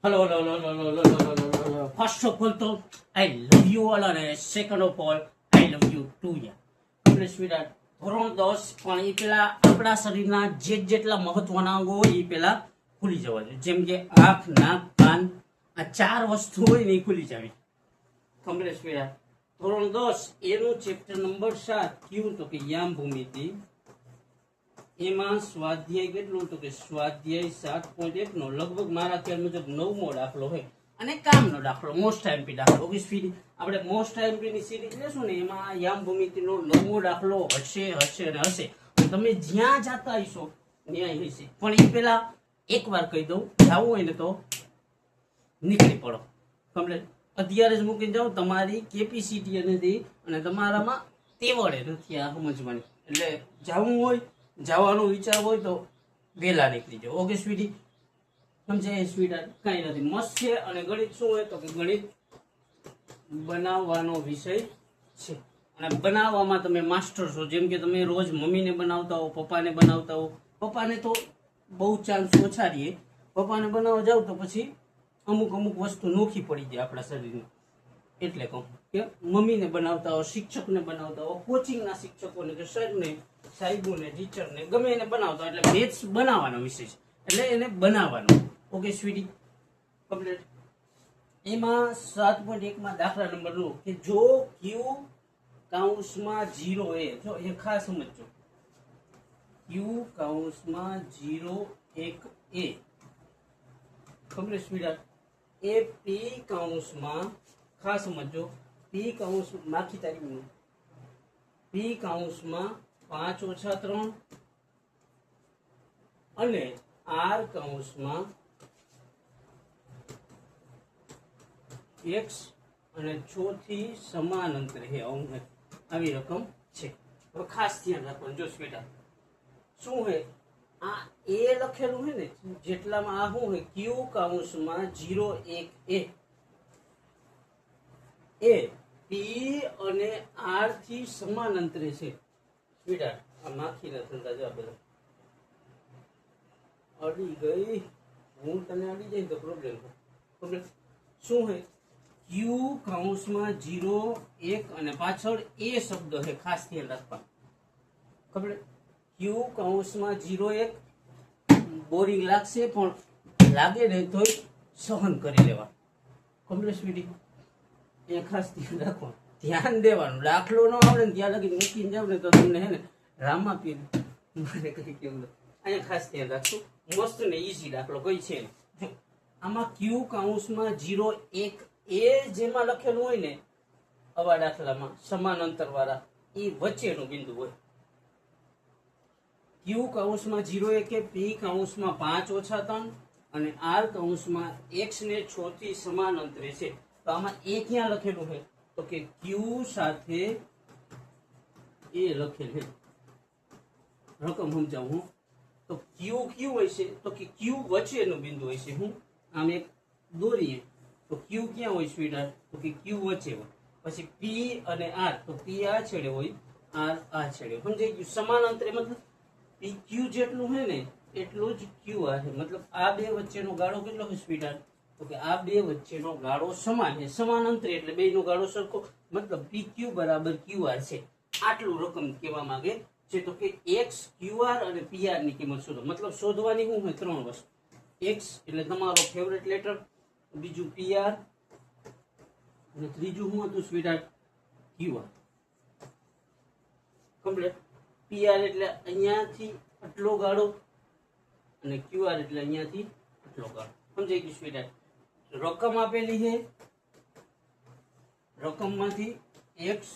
Hello, hello, hello, hello, hello, hello, hello, hello. First of all, તો I love you all અને second of all, I love you too, યાર. એટલે સ્વીટહાર્ટ, ધોરણ 10 પણ એ પેલા આપણા શરીરના જેટલા મહત્વના અંગો હોય એ પેલા ખુલી જવા જોઈએ. જેમ કે આંખ, નાક, કાન, આ 4 વસ્તુ હોય ને એ ખુલી જાવી. કમ્પ્લીટ સ્વીટહાર્ટ. ધોરણ 10 એનું ચેપ્ટર નંબર 7 કયું તો કે યામ ભૂમિતિ. એમાં સ્વાધ્યાય કેટલું તો કે સ્વાધ્યાય 7.1 નો લગભગ મારા ખ્યાલ મુજબ 9મો દાખલો હોય અને કામનો દાખલો મોસ્ટ આઈએમપી દાખલો. આપણે મોસ્ટ આઈએમપી ની સિરીઝ લેશું ને એમાં યામ ભૂમિતિનો 9મો દાખલો હશે અને હશે. તમે જ્યાં જાતા હશો ત્યાં હશે, પણ એ પેલા એકવાર કહી દઉં, જાવું હોય ને તો નીકળી પડો. કમ્પ્લીટ અત્યારે જ મૂકીને જાઓ, તમારી કેપેસિટી નથી અને તમારામાં તેવડે નથી આ સમજવાની. એટલે જાવું હોય, જવાનો વિચાર હોય તો વહેલા નીકળી જાઓ. ઓકે સ્વીટી, સમજાય સ્વીટહાર્ટ? કાંઈ નથી, મસ્ત છે. અને ગણિત શું હોય તો કે ગણિત બનાવવાનો વિષય છે અને બનાવવામાં તમે માસ્ટર છો. જેમ કે તમે રોજ મમ્મીને બનાવતા હો, પપ્પાને બનાવતા હો. પપ્પાને તો બહુ ચાન્સ ઓછા રહીએ, પપ્પાને બનાવવા જાવ તો પછી અમુક વસ્તુ નોખી પડી જાય આપણા શરીરમાં. એટલે કહું કે મમ્મીને બનાવતા હો, શિક્ષકને બનાવતા હો, કોચિંગના શિક્ષકોને કે સરને, સાહેબોને, ટીચરને, ગમે એને બનાવતા. એટલે મેથ્સ બનાવવાનો વિષય છે, એટલે એને બનાવવાનો. Okay sweetie, complete. એમાં 7.1 માં દાખલા નંબર 9 કે જો ક્યુ કૌંસમાં 0 એ, જો એ ખાસ સમજજો, ક્યુ કૌંસમાં 0 1 એ, કમ્પ્લીટ સ્વીટહાર્ટ. એ પી કૌંસમાં, ખાસ સમજો, પી કૌંસ માખી તારીખનું, પી કૌંસમાં 5 - 3 અને આર કૌંસમાં x અને 6 થી સમાન અંતરે હે આવી રકમ છે. હવે ખાસ ધ્યાન રાખવાનું. જો સ્વીટહાર્ટ શું હે, આ એ લખેલું હે ને જેટલામાં આ શું હે, ક્યુ કૌંસમાં 0 1 એ, એ પી અને આર થી સમાન અંતરે છે. સ્વીટહાર્ટ આ માખીના ધંધા જવા બધા અડી ગઈ, હું તને અડી જાય તો પ્રોબ્લેમ થાય. શું હે, ક્યુ કૌંસમાં 0 1 અને પાછળ એ શબ્દ હે, ખાસ ધ્યાન રાખવા. ખબર, ક્યુ કૌંસમાં 0 1, બોરિંગ લાગશે પણ લાગે ને તોય સહન કરી લેવા. કમ્પ્લીટ સ્વીટી, એ ખાસ ધ્યાન રાખવાનું, ધ્યાન દેવાનું. દાખલો ન આવડે ને ત્યાં લગી મૂકીને જાવ ને તો તમને હે ને રામા પીર મને કઈ કેવું, અહીંયા ખાસ ધ્યાન રાખશું. મસ્ત ને ઈઝી દાખલો કઈ છે. આમાં ક્યુ કૌંસમાં 0 1 એ જેમાં લખેલું હોય ને આવા દાખલામાં સમાન અંતર વાળા, એ વચ્ચેનું બિંદુ હોય. ક્યુ કૌંસમાં 0 1 એ, પી કૌંસમાં 5 - 3 અને આર કૌંસમાં x ને 6 થી સમાન અંતરે છે. તો આમાં એ ક્યાં લખેલું છે તો કે ક્યુ સાથે એ લખેલ છે. રકમ સમજાવું હું તો ક્યુ હોય છે તો કે ક્યુ વચ્ચેનું બિંદુ હોય છે. હું આમ એક દોરીએ તો ક્યુ ક્યાં હોય સ્વીટહાર્ટ તો કે ક્યુ વચ્ચે હોય. પછી પી અને આર, તો પી આ છેડે હોય, આર આ છેડે. સમજાઈ ગયું? સમાન અંતરે મતલબ પી ક્યુ જેટલું છે ને એટલું જ ક્યુ આ છે. મતલબ આ બે વચ્ચેનો ગાળો કેટલો છે સ્વીટહાર્ટ તો કે આ બે વચ્ચેનો ગાળો સમાન છે. સમાન અંતરે એટલે બેયનો ગાળો સરખો, મતલબ પી ક્યુ બરાબર ક્યુ આર છે. આટલું રકમ કહેવા માંગે છે. તો કે એક્સ, ક્યુ આર અને પી આર ની કિંમત શોધો. મતલબ શોધવાની શું હોય, 3 વસ્તુ. એક્સ એટલે તમારો ફેવરેટ લેટર, બીજું પી આર અને ત્રીજું શું હતું sweetheart, Q R. Complete. P R એટલે અહીંયાથી આટલો ગાળો અને ક્યુ આર એટલે અહીંયાથી આટલો ગાળો. સમજાઈ ગયું સ્વીટહાર્ટ? રકમ આપેલી છે, રકમમાંથી એક્સ,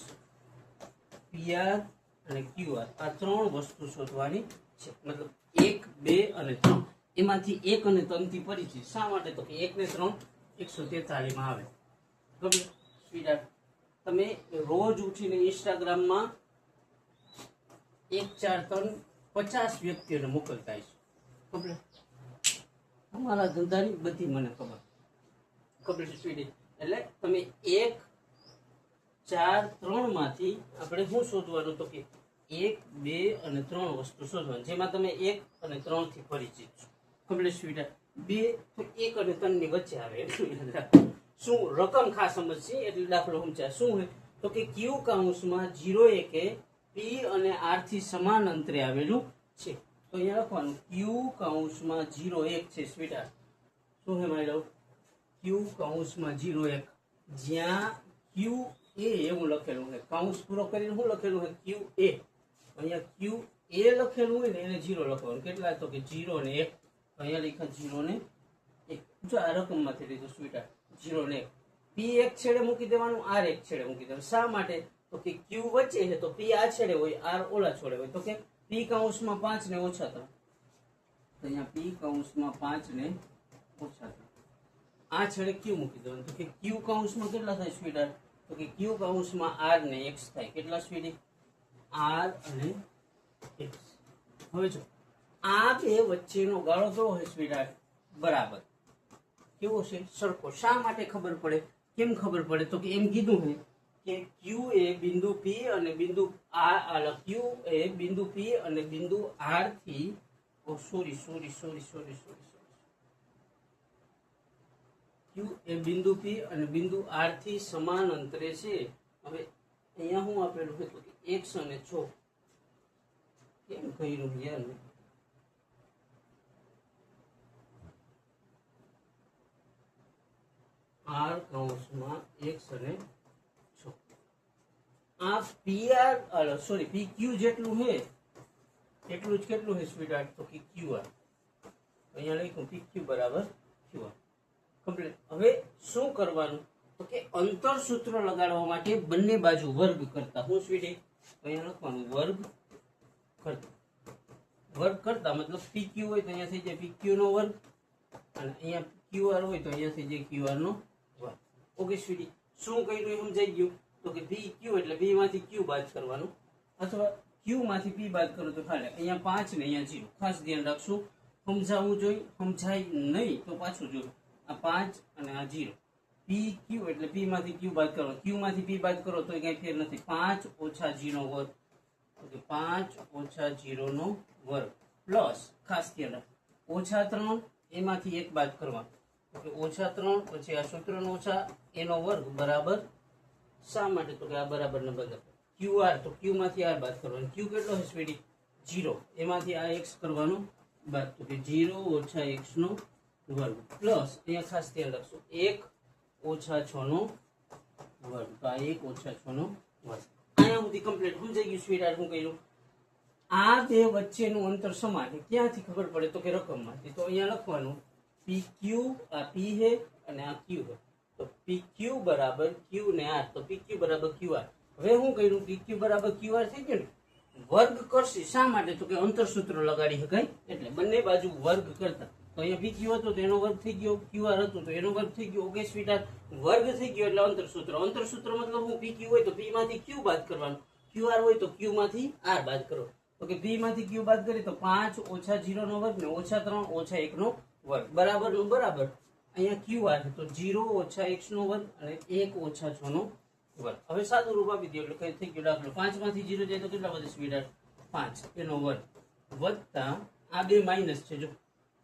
પી આર અને ક્યુ આર આ 3 વસ્તુ શોધવાની છે. મતલબ 1 2 અને 3, એમાંથી 1 અને 3 થી પરિચિત. શા માટે તો કે 1 ને 3 143 માં આવે. કમ્પ્લીટ સ્વીટહાર્ટ. તમે રોજ ઉઠીને ઇન્સ્ટાગ્રામમાં 1 4 3 50 વ્યક્તિઓને મોકલતા હશો. કમ્પ્લીટ. તમારા ધંધાની બધી મને ખબર. Complete sweetie. એટલે તમે 1 4 3 માંથી આપણે શું શોધવાનું તો કે 1 2 અને 3 વસ્તુ શોધવાની, જેમાં તમે 1 અને 3 થી પરિચિત છો. કમ્પ્લીટ સ્વીટહાર્ટ. 2 તો 1 અને 3 ની વચ્ચે આવે એટલું યાદ રાખો. શું રકમ ખાસ સમજશે એટલે દાખલો સમજ્યા. શું હોય તો કે Q કૌંસમાં 0 1 એ P અને R થી સમાન અંતરે આવેલું છે. તો અહીંયા લખવાનું Q કૌંસમાં 0 1 છે સ્વીટાર. શું હે મારી Q કૌંસમાં 0 1 જ્યાં Q એ એવું લખેલું છે. કૌંસ પૂરો કરીને શું લખેલું છે? Q એ. અહીંયા Q એ લખેલું હોય ને એને 0 લખવાનું. કેટલા? તો કે 0 ને 1. અહીંયા લખ્યા 0 ને 1. જો આ રકમમાંથી લીધું સ્વીટાર 0 ને 1. P એક છેડે મૂકી દેવાનું, R એક છેડે મૂકી દેવાનું. શા માટે? તો કે Q વચ્ચે છે તો P આ છેડે હોય, R ઓલા છેડે હોય. તો કે P કૌંસમાં 5 ને ઓછા 3. તો અહીંયા P કૌંસમાં 5 ને ઓછા 3. આ છેડે Q મૂકી દેવાનું. તો કે Q કૌંસમાં કેટલા થાય સ્વીટાર? તો કે Q કૌંસમાં R ને X થાય. કેટલા સ્વીટી? R અને X. હવે જો આ બે વચ્ચેનો ગાળો કેવો હોય સ્વીટાર? બરાબર. કેવો છે? સરખો. શા માટે ખબર પડે? કેમ ખબર પડે? તો કે એમ કીધું છે કે Q એ બિંદુ P અને બિંદુ R, Q એ બિંદુ P અને બિંદુ R થી Q એ બિંદુ P અને બિંદુ R થી સમાન અંતરે છે. હવે અહીંયા શું આપેલું છે? તો કે x અને 6. કેમ કર્યું યાર? R કૌંસમાં x અને 6. આ PQ જેટલું છે એટલું જ કેટલું છે સ્વીટહાર્ટ? તો કે QR. અહીંયા લખ્યું PQ બરાબર QR. કમ્પ્લીટ. હવે શું કરવાનું? તો કે અંતર સૂત્ર લગાડવા માટે બંને બાજુ વર્ગ કરતા. હું સ્વીટી અહીંયા લખવાનું વર્ગ કરતા. વર્ગ કરતા મતલબ PQ હોય તો અહીંયા થઈ જાય PQ નો વર્ગ અને અહીંયા QR હોય તો અહીંયા થઈ જાય QR નો વર્ગ. ઓકે સ્વીટી, શું કર્યું એ સમજાઈ ગયું? તો કે PQ એટલે P માંથી Q બાદ કરવાનું અથવા Q માંથી P બાદ કરો તો ખાલી. અહીંયા 5 ને અહીંયા 0. ખાસ ધ્યાન રાખશું. સમજાવવું જોઈએ, સમજાય નહીં તો પાછું જોયું. આ 5 અને આ 0. PQ એટલે P માંથી Q બાદ કરો. Q માંથી P બાદ કરો તો કઈ ફેર નથી. 5 ઓછા 0 વર્ગ. તો 5 ઓછા 0 નો વર્ગ પ્લસ ખાસ ધ્યાન રાખ ઓછા 3 એમાંથી 1 બાદ કરવાનું. તો ઓછા 3 પછી આ સૂત્રનો ઓછા એનો વર્ગ બરાબર. શા માટે? તો કે આ બરાબર ને બદલ QR તો Q માંથી R બાદ કરવાનું. Q કેટલો છે સ્પીડી? 0. એમાંથી આ x કરવાનું બાદ. તો કે 0 ઓછા x નો વર્ગ પ્લસ અહીંયા ખાસ ધ્યાન રાખશું 1 ઓછા 6 નો વર્ગ. તો આ 1 ઓછા 6 નો વર્ગ. અહીંયા સુધી કમ્પ્લીટ સમજાઈ ગયું સ્વીટહાર્ટ. હું કહ્યું આ બે વચ્ચેનું અંતર સમાન ક્યાંથી ખબર પડે? તો કે રકમમાંથી. તો અહીંયા લખવાનું PQ, આ P છે અને આ Q છે. તો PQ બરાબર Q ને R. તો PQ બરાબર QR. હવે હું કહ્યું PQ બરાબર QR થઈ ગયું ને. વર્ગ કરશે. શા માટે? તો કે અંતર સૂત્ર લગાડી શકાય એટલે બંને બાજુ વર્ગ કરતા. તો અહીંયા PQ હતો તો એનો વર્ગ થઈ ગયો, QR હતું તો એનો વર્ગ થઈ ગયો. ઓકે સ્વીટહાર્ટ, વર્ગ થઈ ગયો એટલે અંતર સૂત્ર. અંતર સૂત્ર મતલબ હું PQ હોય તો P માંથી Q બાદ કરવાનું, QR હોય તો Q માંથી R બાદ કરો. તો કે P માંથી Q બાદ કરીએ તો 5 ઓછા 0 નો વર્ગ ને ઓછા 3 ઓછા 1 નો વર્ગ બરાબર નું બરાબર. અહીંયા QR છે તો 0 ઓછા x નો વર્ગ અને 1 ઓછા 6 નો વર્ગ. હવે સાદું રૂપ આપી દો એટલે કઈ થઈ ગયું દાખલો. 5 માંથી 0 જાય તો કેટલા વધે સ્વીટહાર્ટ? 5 એનો વર્ગ વત્તા આ બે માઇનસ છે. જો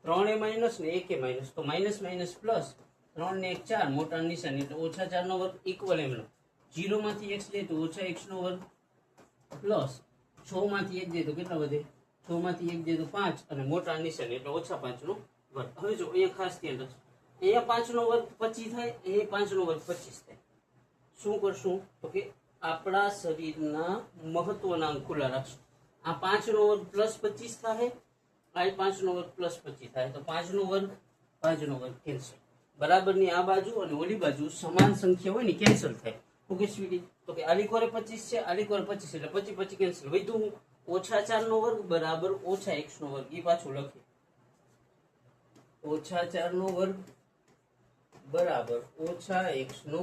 3 એ માઇનસ ને 1 એ માઇનસ તો માઇનસ માઇનસ પ્લસ 3 ને 1 4 મોટા નિશાની એટલે ઓછા 4 નો વર્ગ ઇક્વલ એમનો 0 માંથી x જાય તો ઓછા x નો વર્ગ પ્લસ 6 માંથી 1 જાય તો કેટલા વધે? 6 માંથી 1 જાય તો 5 અને મોટા નિશાની એટલે ઓછા 5 નો વર્ગ. હવે જો અહીંયા ખાસ ધ્યાન રાખજો. અહીંયા 5 નો વર્ગ 25 થાય, અહીંયા 5 નો વર્ગ 25 થાય. શું કરશું? તો કે આપણા શરીરના મહત્વના અંક ખુલ્લા રાખશું. આ 5 નો વર્ગ પ્લસ 25 થાય, આ 5 નો વર્ગ પ્લસ 25 થાય. તો 5 નો વર્ગ કેન્સલ. બરાબરની આ બાજુ અને ઓલી બાજુ સમાન સંખ્યા હોય ને કેન્સલ થાય. ઓકે સ્વીટી, તો કે આલી કોરે 25 છે, આલી કોરે 25 એટલે 25 25 કેન્સલ. વધ્યું હું ઓછા 4 નો વર્ગ બરાબર ઓછા x નો વર્ગ. એ પાછું લખીએ ઓછા 4 નો વર્ગ બરાબર ઓછા x નો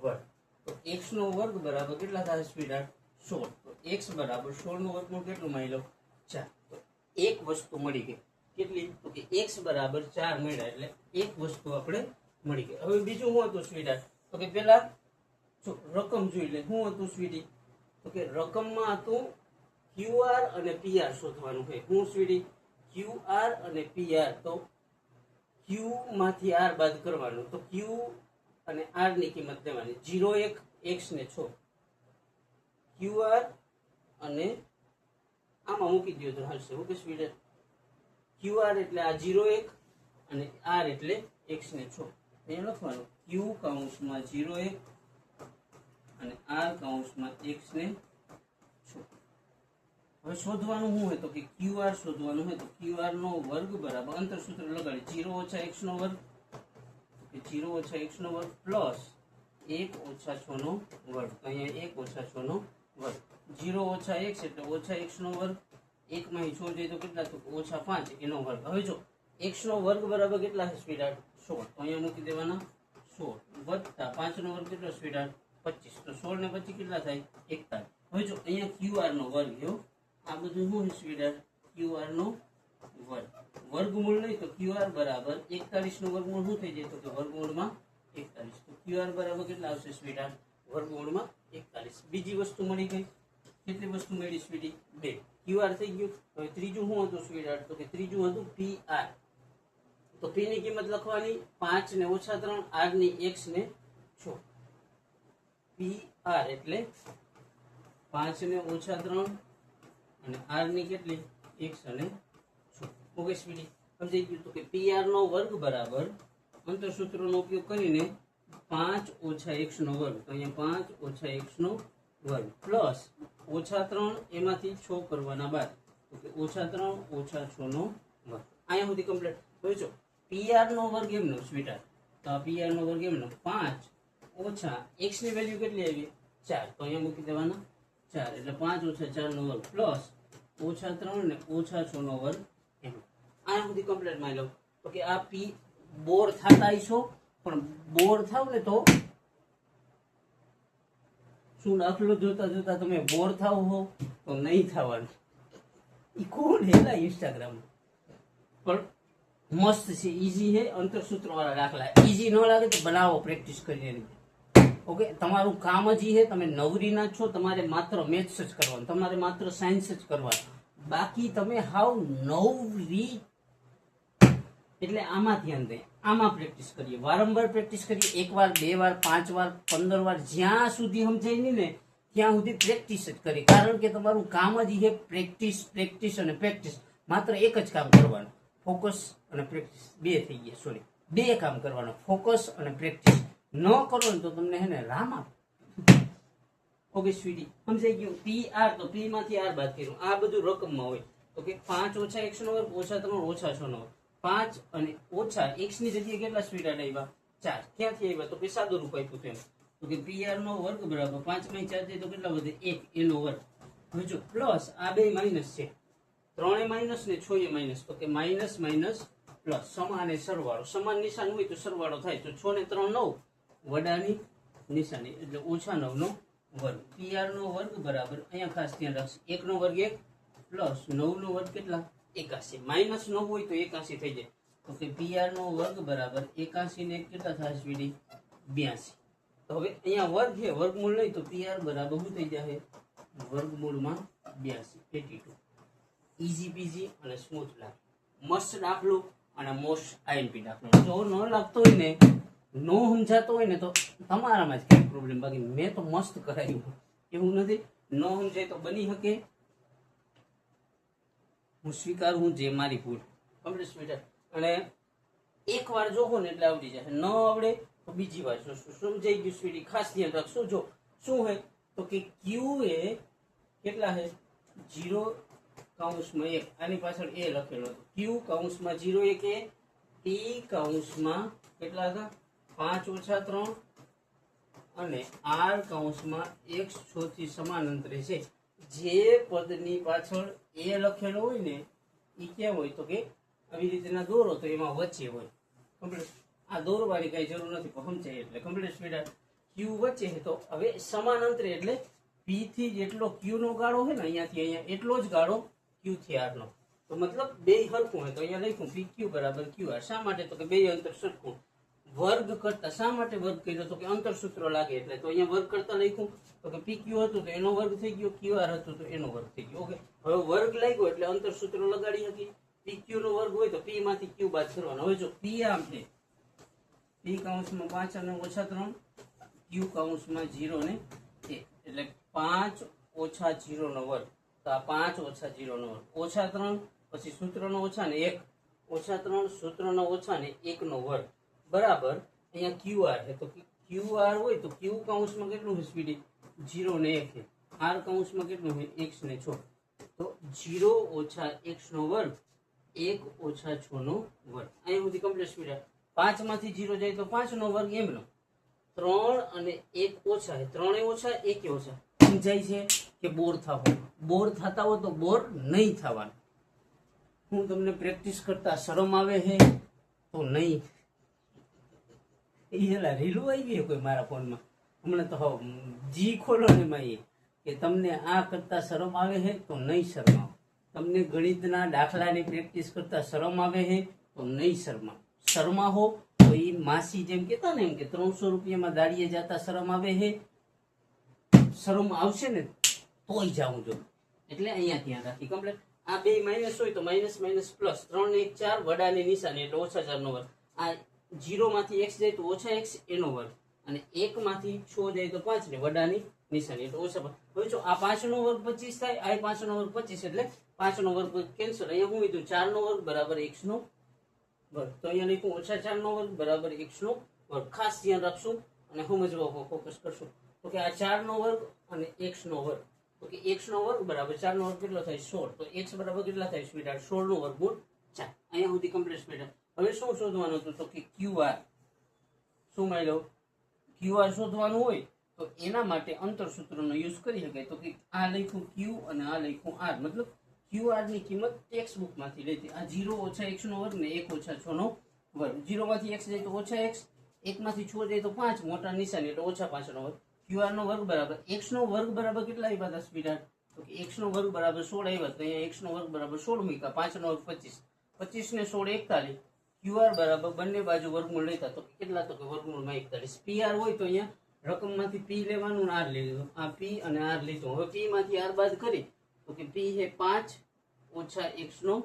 વર્ગ. તો x નો વર્ગ બરાબર કેટલા થાય સ્વીટહાર્ટ? 16. તો x બરાબર 16 નો વર્ગ નું કેટલું માની લો? 4. તો એક વસ્તુ મળી ગઈ. કેટલી? તો કે x બરાબર 4 મળ્યા એટલે એક વસ્તુ આપણે મળી ગઈ. હવે બીજું શું હતું સ્વીટહાર્ટ? તો કે પેલા રકમ જોઈ લે. શું હતું સ્વીટી? તો કે રકમમાં હતું QR અને PR શોધવાનું છે. હું સ્વીટી QR અને PR. તો ક્યુ માંથી આર બાદ કરવાનું, તો ક્યુ અને આર ની કિંમત લેવાની. 0 1 x ને 6 ક્યુ આર અને આમાં મૂકી દો તો હાલશે. ઓકે સ્ટુડન્ટ, ક્યુ આર એટલે આ 0 1 અને આર એટલે x ને 6. અહીંયા લખવાનું ક્યુ કૌંસમાં 0 1 અને આર કૌંસમાં x ને 6. હવે શોધવાનું શું હોય તો કે QR શોધવાનું હોય તો QR નો વર્ગ બરાબર અંતર સૂત્ર લગાડી 0 ઓછા x નો વર્ગ, કે 0 ઓછા x નો વર્ગ પ્લસ 1 ઓછા 6 નો વર્ગ. તો અહીંયા 1 ઓછા 6 નો વર્ગ. 0 ઓછા x એટલે ઓછા x નો વર્ગ, 1 માંથી 6 જાય તો કેટલા, તો ઓછા 5 એનો વર્ગ. હવે જો x નો વર્ગ બરાબર કેટલા છે સ્વીટહાર્ટ, 16. તો અહીંયા મૂકી દેવાના 16 વત્તા 5 નો વર્ગ કેટલો સ્વીટહાર્ટ, 25. તો 16 ને 25 કેટલા થાય, 41. હવે જો અહીંયા QR નો વર્ગ જો આ બધું શું સ્વીટહાર્ટ, QR નો વર્ગ. વર્ગમૂળ નહીં તો QR બરાબર 41 નો વર્ગમૂળ શું થઈ જાય, તો કે વર્ગમૂળમાં 41. તો QR બરાબર કેટલા આવશે સ્વીટહાર્ટ, વર્ગમૂળમાં 41. બીજી વસ્તુ મળી ગઈ. કેટલી વસ્તુ મળી સ્વીટી, 2. QR થઈ ગયું. હવે ત્રીજું શું હતું સ્વીટહાર્ટ, તો કે ત્રીજું હતું PR. તો P ની કિંમત લખવાની 5 ને ઓછા 3, R ની x ને 6. PR એટલે 5 ને ઓછા 3 અને r ની કેટલી, x અને 6. ઓકે સ્વીટી, સમજાઈ ગયું. તો કે PR નો વર્ગ બરાબર અંતર સૂત્રનો ઉપયોગ કરીને 5 ઓછા x નો વર્ગ, તો અહીંયા 5 ઓછા x નો વર્ગ પ્લસ ઓછા 3 એમાંથી 6 કરવાના બાદ, તો કે ઓછા 3 ઓછા 6 નો વર્ગ. અહીંયા સુધી કમ્પ્લીટ. હવે જો PR નો વર્ગ એમનો સ્વીટહાર્ટ, તો આ PR નો વર્ગ એમનો 5 ઓછા x ની વેલ્યુ કેટલી આવી, 4. તો અહીંયા મૂકી દેવાના 4 એટલે 5 ઓછા 4 નો વર્ગ પ્લસ ઓછા 3 ને ઓછા 6 નો વર્ગ એમ. આ સુધી કમ્પ્લીટ માં લો. તો કે આ P બોર થતા છો, પણ બોર થાવ ને તો શું દાખલો જોતા જોતા તમે બોર થાવ હો તો નહીં થવાનું. ઈ કોણ હેલા ઇન્સ્ટાગ્રામ પણ મસ્ત છે, ઈઝી છે. અંતર સૂત્ર વાળા દાખલા ઈઝી ન લાગે તો બનાવો, પ્રેક્ટિસ કરીને. ઓકે, તમારું કામ જ છે, તમે નવરી ના છો, તમારે માત્ર મેથ્સ જ કરવાનું, તમારે માત્ર સાયન્સ જ કરવાનું. બાકી તમે હાવ નવરી. એટલે આમાં ધ્યાન દે, આમાં પ્રેક્ટિસ કરીએ, વારંવાર પ્રેક્ટિસ કરીએ. 1 વાર 2 વાર 5 વાર 15 વાર જ્યાં સુધી સમજાય નહીં ને ત્યાં સુધી પ્રેક્ટિસ જ કરી. કારણ કે તમારું કામ જ છે પ્રેક્ટિસ, પ્રેક્ટિસ અને પ્રેક્ટિસ. માત્ર એક જ કામ કરવાનું, ફોકસ અને પ્રેક્ટિસ. 2 થઈ ગયા, સોરી, 2 કામ કરવાનું, ફોકસ અને પ્રેક્ટિસ. ન કરો ને તો તમને હે ને રામા. ઓકે સ્વીટી, સમજાઈ ગયું. PR તો P માંથી R બાદ કર્યું. આ બધું રકમમાં હોય. તો કે 5 ઓછા x નો વર્ગ ઓછા 3 ઓછા 6 નો વર્ગ. 5 અને ઓછા x ની જગ્યાએ કેટલા સ્વીટહાર્ટ આવ્યા, 4. ક્યાંથી આવ્યા, તો કે સાદું રૂપ આપ્યું તેમ. તો કે PR નો વર્ગ બરાબર 5 માં 4 જાય તો કેટલા વધે, 1 એનો વર્ગ. હવે જો પ્લસ આ બે માઇનસ છે, 3 એ માઇનસ ને 6 એ માઇનસ. તો કે માઇનસ માઇનસ પ્લસ, સમાન એ સરવાળો. સમાન નિશાન હોય તો સરવાળો થાય. તો 6 ને 3 9, વડાની નિશાની એટલે ઓછા 9 નો વર્ગ. PR નો વર્ગ બરાબર અહીંયા ખાસ ધ્યાન રાખશે, 1 નો વર્ગ 1 પ્લસ 9 નો વર્ગ કેટલા, 81. માઇનસ 9 હોય તો 81 થઈ જાય. તો કે PR નો વર્ગ બરાબર 81 ને કેટલા થાય સ્વીટી, 82. તો હવે અહીંયા વર્ગ છે, વર્ગમૂળ નહીં તો PR બરાબર શું થઈ જાય, વર્ગમૂળમાં 82, 82. ઈઝી પીઝી અને સ્મૂથ લાગે. મસ્ત દાખલો અને મોસ્ટ IMP દાખલો. જો ન લાગતો હોય ને, નો સમજાતો હોય ને તો તમારામાં જ કઈ પ્રોબ્લેમ. બાકી મેં તો મસ્ત કરાયું, એવું નથી. ન સમજાય તો બની શકે, હું સ્વીકારું જે મારી ભૂલ. Complete sweeter. અને એક વાર જોવો ને એટલે આવડી જાય, ન આવડે તો બીજી વાર જોશું. સમજાઈ ગયું સ્વીટી? ખાસ ધ્યાન રાખશો. જો શું હોય તો કે Q એ કેટલા છે, 0 કૌંસમાં 1. આની પાછળ એ લખેલો હતો. Q કૌંસમાં 0 1 એ, T કૌંસમાં કેટલા હતા, 5 ઓછા 3 અને R કૌંસમાં x 6 થી સમાન અંતરે છે. જે પદની પાછળ એ લખેલો હોય ને એ કેમ હોય તો કે આવી રીતના દોરો તો એમાં વચ્ચે હોય. કમ્પ્લીટ. આ દોરવાની કઈ જરૂર નથી, પણ સમજાય એટલે કમ્પ્લીટ સ્પીડ. Q વચ્ચે છે તો હવે સમાન અંતરે એટલે P થી જેટલો Q નો ગાળો હોય ને અહીંયાથી અહીંયા એટલો જ ગાળો Q થી R નો. તો મતલબ બે સરખું હોય તો અહીંયા લખ્યું PQ બરાબર QR. શા માટે તો કે બે અંતર સરખું. વર્ગ કરતા શા માટે વર્ગ કર્યો તો કે અંતર સૂત્ર લાગે એટલે. તો અહીંયા વર્ગ કરતા લખ્યું તો કે PQ હતું તો એનો વર્ગ થઈ ગયો, QR હતું તો એનો વર્ગ થઈ ગયો. ઓકે, હવે વર્ગ લાગ્યો એટલે અંતર સૂત્ર લગાડી હતી. PQ નો વર્ગ હોય તો P માંથી Q બાદ કરવાનો. હવે જો P આમ છે, P કૌંસમાં 5 અને ઓછા 3, Q કૌંસમાં 0 ને 1, એટલે 5 ઓછા 0 નો વર્ગ. તો આ 5 ઓછા 0 નો વર્ગ, ઓછા 3 પછી સૂત્રનો ઓછા ને 1, ઓછા 3 સૂત્રનો ઓછા ને 1 નો વર્ગ બરાબર અહીંયા QR છે. તો QR હોય તો Q કૌંસમાં કેટલું છે સ્પીડ? 0 ને 1 છે. R કૌંસમાં કેટલું છે? x ને 6. તો 0 ઓછા x નો વર્ગ 1 ઓછા 6 નો વર્ગ. અહીં સુધી કમ્પ્લીટ સ્પીડ. 5 માંથી 0 જાય તો 5 નો વર્ગ એમનો. 3 અને 1 ઓછા છે, 3 ઓછા 1 ઓછા. સમજાય છે કે બોર થાવ? બોર થતા હોય તો બોર નહીં થવાનું. હું તમને પ્રેક્ટિસ કરતા શરમ આવે છે તો નહીં. એલા રીલું આવી ગઈ કોઈ મારા ફોનમાં હમણાં તો જી ખોલો ને માં કે તમને આ કરતા શરમ આવે છે તો નહીં શરમાવો. તમને ગણિતના દાખલાની પ્રેક્ટિસ કરતા શરમ આવે છે તો નહીં શરમાવો. શરમાવો તો એ માસી જેમ કહેતા ને એમ કે 300 રૂપિયામાં દાડીએ જતા શરમ આવે છે, શરમ આવશે ને તોય જાઉં જો. એટલે અહીંયા ધ્યાન રાખી કમ્પ્લીટ. આ બે માઇનસ હોય તો માઇનસ માઇનસ પ્લસ, 3 ને 1 4 વડાની નિશાની એટલે ઓછા 4 નો વર્ગ. આ 0 માંથી x જાય તો ઓછા x એનો વર્ગ, અને 1 માંથી 6 જાય તો 5 ને વડાની નિશાની એટલે ઓછા 5. હવે જો આ 5 નો વર્ગ 25 થાય, આ 5 નો વર્ગ 25 એટલે 5 નો વર્ગ કેન્સલ. અહીંયા હું કીધું 4 નો વર્ગ બરાબર x નો વર્ગ. તો અહીંયા લખ્યું ઓછા 4 નો વર્ગ બરાબર x નો વર્ગ. ખાસ ધ્યાન રાખશું અને સમજવા ફોકસ કરશું. તો કે આ 4 નો વર્ગ અને x નો વર્ગ. તો કે x નો વર્ગ બરાબર 4 નો વર્ગ કેટલો થાય? 16. તો x બરાબર કેટલા થાય સ્વીટહાર્ટ? 16 નો વર્ગમૂળ 4. અહીંયા સુધી કમ્પ્લીટ સ્વીટહાર્ટ. હવે શું શોધવાનું હતું? તો કે QR. શું માની લો QR શોધવાનું હોય તો એના માટે અંતર સૂત્રનો યુઝ કરી શકાય. તો કે આ લખ્યું Q અને આ લખ્યું R, મતલબ QR ની કિંમત ટેક્સ્ટ બુક માંથી લેતી. આ 0 ઓછા x નો વર્ગ ને 1 ઓછા 6 નો વર્ગ. 0 માંથી x જાય તો ઓછા x, 1 માંથી 6 જાય તો 5, મોટા નિશાની એટલે ઓછા 5 નો વર્ગ. QR નો વર્ગ બરાબર x નો વર્ગ બરાબર કેટલા આવ્યા હતા સ્વીટહાર્ટ? તો કે x નો વર્ગ બરાબર 16 આવ્યા. તો અહીંયા x નો વર્ગ બરાબર 16 મૂક્યા. 5 નો વર્ગ 25, 25 ને 16 41. QR બરાબર બંને બાજુ વર્ગમૂળ લેતા તો કેટલા? તો કે વર્ગમૂળમાં 41. PR હોય તો અહીંયા રકમમાંથી p લેવાનું અને r લીધું. આ p અને r લીધું. હવે p માંથી r બાદ કરી તો કે p છે 5 ઓછા x નો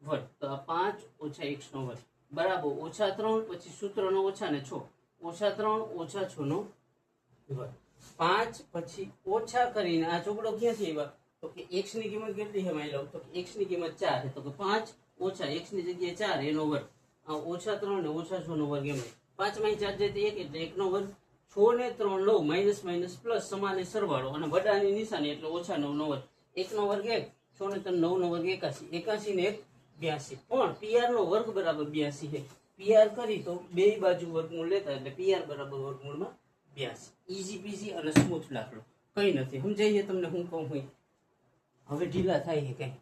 વર્ગ. તો આ 5 ઓછા x નો વર્ગ બરાબર ઓછા 3 પછી સૂત્રનો ઓછા ને 6, ઓછા 3 ઓછા 6 નો વર્ગ. 5 પછી ઓછા કરીને આ ચોકડો ક્યાંથી આવ્યા? તો કે x ની કિંમત કેટલી છે માની લો? તો કે x ની કિંમત 4 છે. તો કે 5 ઓછા x ની જગ્યાએ 4 એનો વર્ગ. આ ઓછા 3 ને ઓછા 6 નો વર્ગ એમ. 5 માંથી 4 જાય તો 1 એટલે 1 નો વર્ગ. 6 ને 3 લો, માઇનસ માઇનસ પ્લસ સમાને સરવાળો અને વડાની નિશાની એટલે ઓછા 9 નો વર્ગ. 1 નો વર્ગ 1, 6 ને 3 9 નો વર્ગ 81, 81 ને 1 82. પણ PR નો વર્ગ બરાબર 82 છે. PR કરી તો બે બાજુ વર્ગમૂળ લેતા એટલે PR બરાબર વર્ગમૂળમાં 82. ઈઝી પીઝી અને સ્મૂથ દાખલો, કઈ નથી. સમજાય તમને હું કહું હોય? હવે ઢીલા થાય છે કઈ,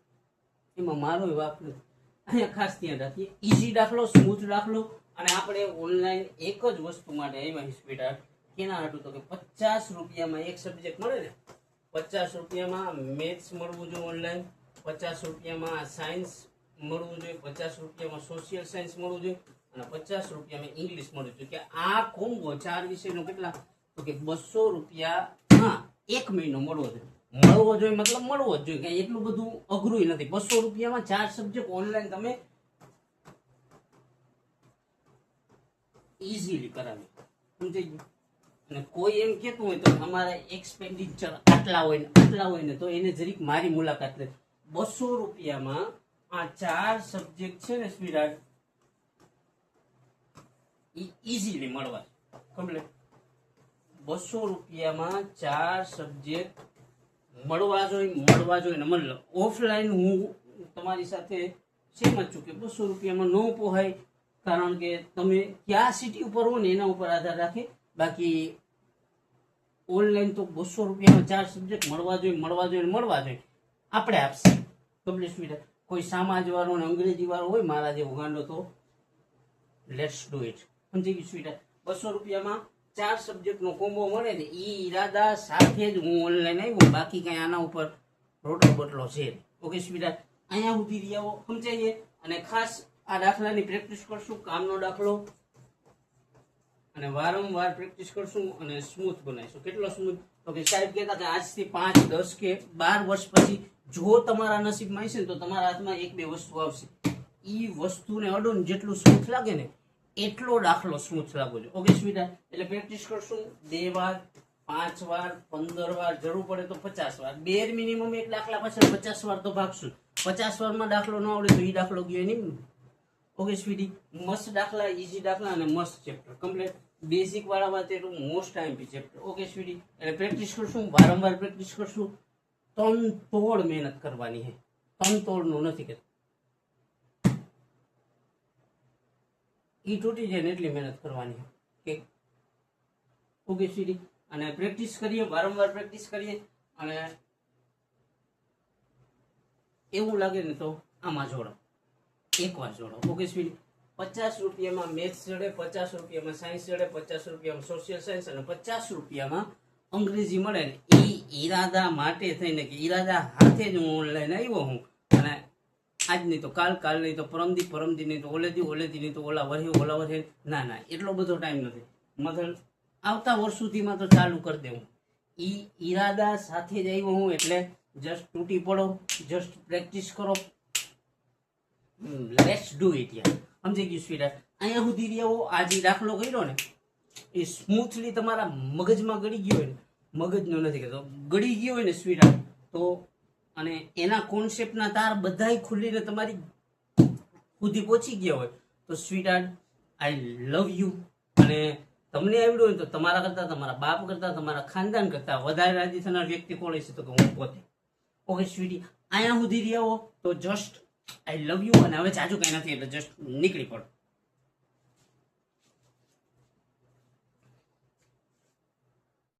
એમાં મારો વાપ નથી. અહીંયા ખાસ ધ્યાન રાખીએ, ઈઝી દાખલો, સ્મૂથ દાખલો. અને આપણે ઓનલાઈન એક જ વસ્તુ માટે આવ્યા સ્વીટહાર્ટ. કેના હતું? તો કે 50 રૂપિયામાં એક સબ્જેક્ટ મળે ને. 50 રૂપિયામાં મેથ્સ મળવું જોઈએ ઓનલાઈન, 50 રૂપિયામાં સાયન્સ મળવું જોઈએ, 50 રૂપિયામાં સોશિયલ સાયન્સ મળવું જોઈએ અને 50 રૂપિયામાં ઇંગ્લિશ મળવું જોઈએ. કે આ કોમ્બો 4 વિષયનો કેટલા? તો કે 200 રૂપિયા હા એક મહિનો મળવો જોઈએ. મળવો જોઈએ મતલબ મળવો જ જોઈએ, કઈ એટલું બધું અઘરું નથી. 200 રૂપિયામાં 4 સબ્જેક્ટ ઓનલાઈન તમે ઈઝીલી કરાવી. સમજાઈ ગયું? અને કોઈ એમ કહેતું હોય તો અમારા એક્સપેન્ડિચર આટલા હોય ને તો એને જરીક મારી મુલાકાત લે. 200 રૂપિયામાં આ 4 સબ્જેક્ટ છે ને સ્વીટહાર્ટ ઈઝીલી મળવા કમ્પ્લીટ. 200 રૂપિયામાં 4 સબ્જેક્ટ મળવા જોઈએ ને મતલબ ઓફલાઈન હું તમારી સાથે સહેમત છું કે 200 રૂપિયામાં ન પોહાય, કારણ કે તમે કયા સિટી ઉપર હો ને એના ઉપર આધાર રાખે. બાકી ઓનલાઈન તો 200 રૂપિયામાં 4 સબ્જેક્ટ મળવા જોઈએ આપણે આપશે કમ્પ્લીટ સ્વીટહાર્ટ. કોઈ સમાજ વાળો ને અંગ્રેજી વાળો હોય મારા જેવો ગાંડો તો લેટ્સ ડુ ઇટ. સમજી ગયું સ્વીટહાર્ટ? 200 રૂપિયામાં 4 સબ્જેક્ટ નો કોમ્બો મળે ને એ ઈરાદા સાથે જ હું ઓનલાઈન આવ્યો. બાકી કઈ આના ઉપર રોટલો બોટલો છે. ઓકે સ્વીટહાર્ટ, અહીંયા સુધી રહ્યા સમજાઈએ. અને ખાસ આ દાખલાની પ્રેક્ટિસ કરશું, કામનો દાખલો, અને વારંવાર પ્રેક્ટિસ કરશું અને સ્મૂથ બનાવીશું. કેટલો સ્મૂથ? તો કે સાહેબ કહેતા કે આજથી 5, 10 કે 12 વર્ષ પછી જો તમારા નસીબમાં હશે ને તો તમારા હાથમાં 1-2 વસ્તુ આવશે. ઈ વસ્તુને અડો ને જેટલું સ્મૂથ લાગે ને એટલો દાખલો સ્મૂથ લાગવો જોઈએ. ઓકે સ્વીટ, એટલે પ્રેક્ટિસ કરશું 2 વાર, 5 વાર, 15 વાર, જરૂર પડે તો 50 વાર. બેર મિનિમમ એક દાખલા પાછળ 50 વાર તો ભાગશું. 50 વારમાં દાખલો ન આવડે તો એ દાખલો ગયો નહીં. ઓકે સ્વીટી, મસ્ત દાખલા, ઈઝી દાખલા અને મસ્ત ચેપ્ટર કમ્પ્લીટ. બેઝિક વાળામાં તે most IMP chapter. Okay sweetie, એટલે પ્રેક્ટિસ કરશું, વારંવાર પ્રેક્ટિસ કરશું. તન તોડ મહેનત કરવાની છે, તન તોડનું નથી કે ઈ તૂટી જાય ને એટલી મહેનત કરવાની કે. ઓકે સ્વીટી, અને પ્રેક્ટિસ કરીએ, વારંવાર પ્રેક્ટિસ કરીએ, અને એવું લાગે ને તો આમાં જોડો, એકવાર જોડો. ઓકે સ્વીટી, 50 રૂપિયામાં મેથ્સ જડે, 50 રૂપિયામાં સાયન્સ જડે, 50 રૂપિયામાં સોશિયલ સાયન્સ અને 50 રૂપિયામાં અંગ્રેજી મળે ને એ ઈરાદા માટે થઈને કે ઈરાદા હાથે જ હું ઓનલાઈન આવ્યો હું. અને આજ નહીં તો કાલ, કાલ નહીં તો પરમદી, પરમદી નહીં તો ઓલેદી, ઓલેદી નહીં તો ઓલા વર્ષે. ના, એટલો બધો ટાઈમ નથી. મતલબ આવતા વર્ષ સુધીમાં તો ચાલુ કરી દેવું. ઈ ઈરાદા સાથે જ આવ્યો હું એટલે જસ્ટ તૂટી પડો, જસ્ટ પ્રેક્ટિસ કરો. લેટ્સ ડુ ઇટ યાર. સમજી ગયું સ્વીટ? અહીંયા સુધી રહ્યો આ જે દાખલો કર્યો ને એ સ્મૂથલી તમારા મગજમાં ગળી ગયો હોય ને, મગજનો નથી કહેતો, ગળી ગયો હોય ને સ્વીટ તો, અને એના કોન્સેપ્ટના તાર બધાય ખુલીને તમારી સુધી પહોંચી ગયા હોય તો સ્વીટ આઈ લવ યુ. અને તમને આવડ્યું હોય તો તમારા કરતાં, તમારા બાપ કરતાં, તમારા ખાનદાન કરતાં વધારે રાજી થનાર વ્યક્તિ કોણ છે તો કે હું પોતે. ઓકે સ્વીટી, અહીંયા સુધી રહ્યા હો તો જસ્ટ આઈ લવ યુ. અને હવે જાજુ કંઈ નથી એટલે જસ્ટ નીકળી પડો.